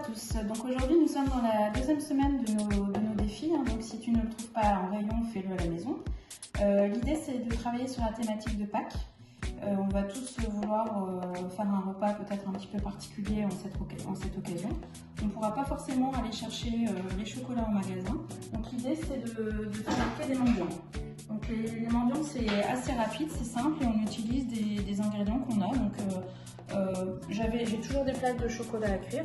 tous, donc aujourd'hui nous sommes dans la deuxième semaine de nos défis, hein. Donc si tu ne le trouves pas en rayon, fais-le à la maison. L'idée c'est de travailler sur la thématique de Pâques. On va tous vouloir faire un repas peut-être un petit peu particulier en cette occasion. On ne pourra pas forcément aller chercher les chocolats au magasin, donc l'idée c'est de fabriquer des mendiants. Donc les mendiants c'est assez rapide, c'est simple et on utilise des ingrédients qu'on a. Donc j'ai toujours des plaques de chocolat à cuire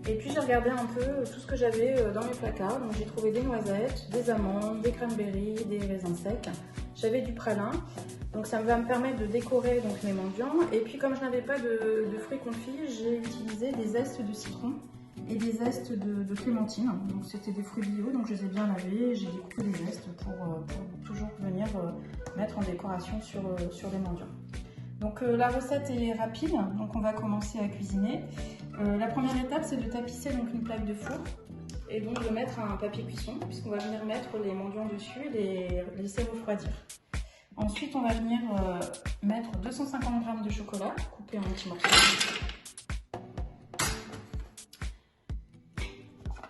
et puis j'ai regardé un peu tout ce que j'avais dans mes placards. Donc j'ai trouvé des noisettes, des amandes, des cranberries, des raisins secs, j'avais du pralin. Donc ça va me permettre de décorer donc mes mendiants. Et puis comme je n'avais pas de fruits confits, j'ai utilisé des zestes de citron et des zestes de clémentine. Donc c'était des fruits bio, donc je les ai bien lavés, j'ai découpé les zestes pour toujours venir mettre en décoration sur les mendiants. Donc la recette est rapide, donc on va commencer à cuisiner. La première étape c'est de tapisser donc une plaque de four et donc de mettre un papier cuisson puisqu'on va venir mettre les mendiants dessus et les laisser refroidir. Ensuite on va venir mettre 250 g de chocolat coupé en petits morceaux.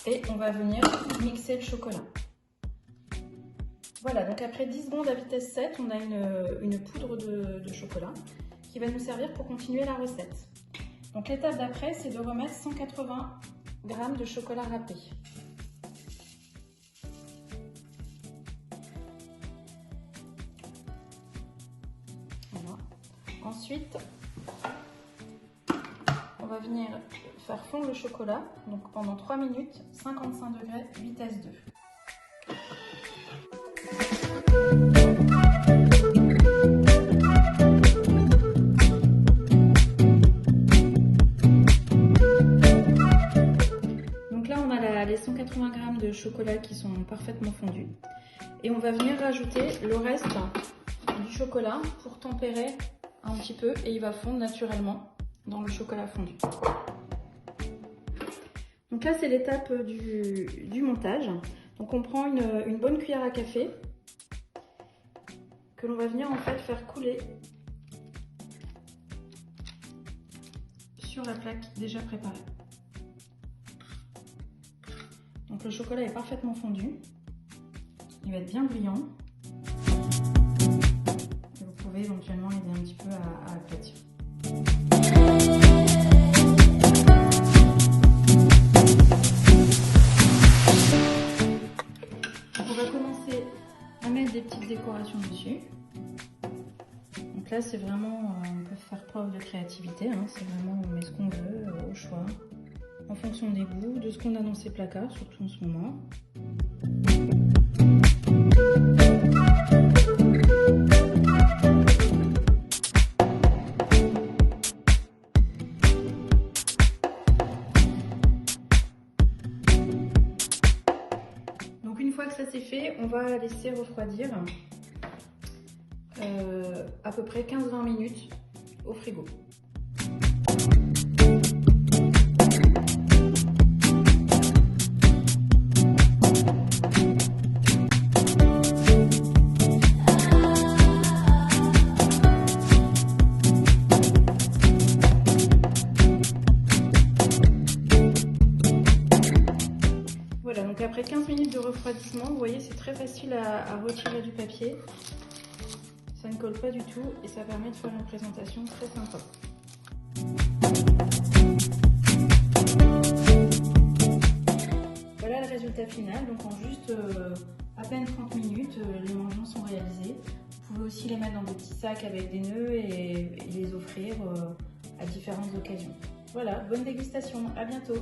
Et on va venir mixer le chocolat. Voilà, donc après 10 secondes à vitesse 7, on a une poudre de chocolat qui va nous servir pour continuer la recette. Donc l'étape d'après, c'est de remettre 180 g de chocolat râpé. Voilà. Ensuite, on va venir faire fondre le chocolat donc pendant 3 minutes, 55 degrés, vitesse 2. Donc là, on a les 180 g de chocolat qui sont parfaitement fondus. Et on va venir rajouter le reste du chocolat pour tempérer un petit peu et il va fondre naturellement dans le chocolat fondu. Donc là, c'est l'étape du montage. Donc on prend une bonne cuillère à café que l'on va venir en fait faire couler sur la plaque déjà préparée. Donc le chocolat est parfaitement fondu, il va être bien brillant. Et vous pouvez éventuellement l'aider un petit peu à aplatir. On va commencer à mettre des petites décorations dessus. Donc là c'est vraiment, on peut faire preuve de créativité, hein. C'est vraiment on met ce qu'on veut au choix, en fonction des goûts, de ce qu'on a dans ses placards, surtout en ce moment. Donc une fois que ça c'est fait, on va laisser refroidir à peu près 15-20 minutes au frigo. Voilà, donc après 15 minutes de refroidissement, vous voyez c'est très facile à retirer du papier. Ça ne colle pas du tout et ça permet de faire une présentation très sympa. Voilà le résultat final. Donc en juste à peine 30 minutes, les mendiants sont réalisés. Vous pouvez aussi les mettre dans des petits sacs avec des nœuds et les offrir à différentes occasions. Voilà, bonne dégustation, à bientôt!